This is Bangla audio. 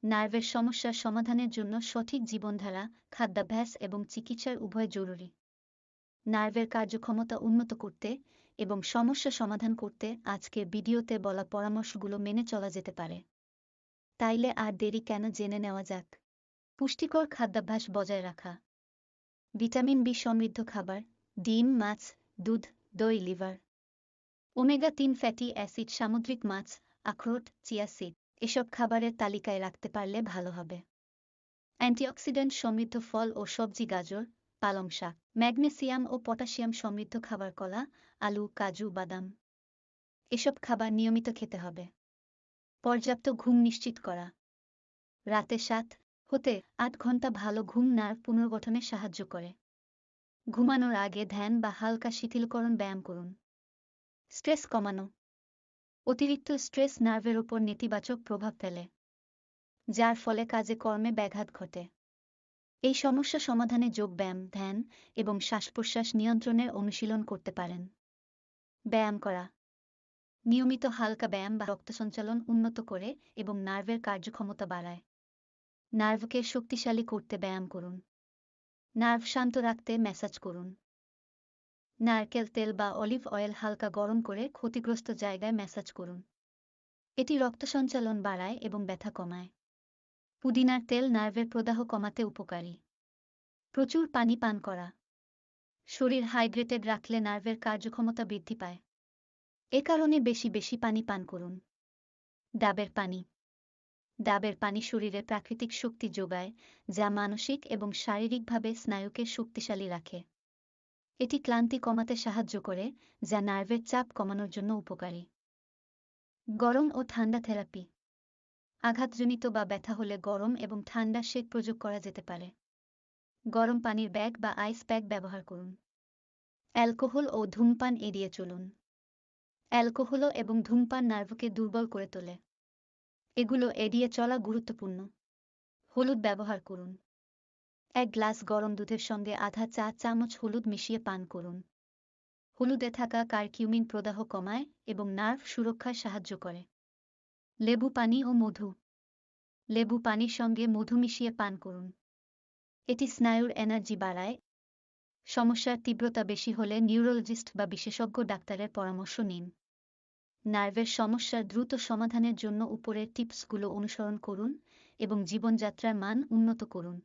নার্ভের সমস্যার সমাধানের জন্য সঠিক জীবনধারা, খাদ্যাভ্যাস এবং চিকিৎসার উভয় জরুরি। নার্ভের কার্যক্ষমতা উন্নত করতে এবং সমস্যা সমাধান করতে আজকের ভিডিওতে বলা পরামর্শগুলো মেনে চলা যেতে পারে। তাইলে আর দেরি কেন, জেনে নেওয়া যাক। পুষ্টিকর খাদ্যাভ্যাস বজায় রাখা। ভিটামিন বি সমৃদ্ধ খাবার, ডিম, মাছ, দুধ, দই, লিভার, ওমেগা-3 ফ্যাটি অ্যাসিড, সামুদ্রিক মাছ, আখরোট, চিয়া সিড এসব খাবারের তালিকায় রাখতে পারলে ভালো হবে। অ্যান্টিঅক্সিডেন্ট সমৃদ্ধ ফল ও সবজি, গাজর, পালং শাক, ম্যাগনেসিয়াম ও পটাশিয়াম সমৃদ্ধ খাবার, কলা, আলু, কাজু, বাদাম এসব খাবার নিয়মিত খেতে হবে। পর্যাপ্ত ঘুম নিশ্চিত করা। রাতে 7 হতে 8 ঘন্টা ভালো ঘুম নার্ভ পুনর্গঠনে সাহায্য করে। ঘুমানোর আগে ধ্যান বা হালকা শিথিলকরণ ব্যায়াম করুন। স্ট্রেস কমানো। অতিরিক্ত স্ট্রেস নার্ভের ওপর নেতিবাচক প্রভাব ফেলে, যার ফলে কাজে কর্মে ব্যাঘাত ঘটে। এই সমস্যা সমাধানে যোগব্যায়াম, ধ্যান এবং শ্বাস-প্রশ্বাস নিয়ন্ত্রণের অনুশীলন করতে পারেন। ব্যায়াম করা। নিয়মিত হালকা ব্যায়াম বা রক্ত সঞ্চালন উন্নত করে এবং নার্ভের কার্যক্ষমতা বাড়ায়। নার্ভকে শক্তিশালী করতে ব্যায়াম করুন। নার্ভ শান্ত রাখতে ম্যাসাজ করুন। নারকেল তেল বা অলিভ অয়েল হালকা গরম করে ক্ষতিগ্রস্ত জায়গায় ম্যাসাজ করুন। এটি রক্ত সঞ্চালন বাড়ায় এবং ব্যথা কমায়। পুদিনার তেল নার্ভের প্রদাহ কমাতে উপকারী। প্রচুর পানি পান করা। শরীর হাইড্রেটেড রাখলে নার্ভের কার্যক্ষমতা বৃদ্ধি পায়। এ কারণে বেশি বেশি পানি পান করুন। ডাবের পানি। ডাবের পানি শরীরে প্রাকৃতিক শক্তি যোগায়, যা মানসিক এবং শারীরিকভাবে স্নায়ুকে শক্তিশালী রাখে। এটি ক্লান্তি কমাতে সাহায্য করে, যা নার্ভের চাপ কমানোর জন্য উপকারী। গরম ও ঠান্ডা থেরাপি। আঘাতজনিত বা ব্যথা হলে গরম এবং ঠান্ডা সেক প্রয়োগ করা যেতে পারে। গরম পানির ব্যাগ বা আইস প্যাক ব্যবহার করুন। অ্যালকোহল ও ধূমপান এড়িয়ে চলুন। অ্যালকোহল এবং ধূমপান নার্ভকে দুর্বল করে তোলে। এগুলো এড়িয়ে চলা গুরুত্বপূর্ণ। হলুদ ব্যবহার করুন। 1 গ্লাস গরম দুধের সঙ্গে আধা চা চামচ হলুদ মিশিয়ে পান করুন। হলুদে থাকা কারকিউমিন প্রদাহ কমায় এবং নার্ভ সুরক্ষায় সাহায্য করে। লেবু পানি ও মধু। লেবু পানির সঙ্গে মধু মিশিয়ে পান করুন। এটি স্নায়ুর এনার্জি বাড়ায়। সমস্যার তীব্রতা বেশি হলে নিউরোলজিস্ট বা বিশেষজ্ঞ ডাক্তারের পরামর্শ নিন। নার্ভের সমস্যার দ্রুত সমাধানের জন্য উপরের টিপসগুলো অনুসরণ করুন এবং জীবনযাত্রার মান উন্নত করুন।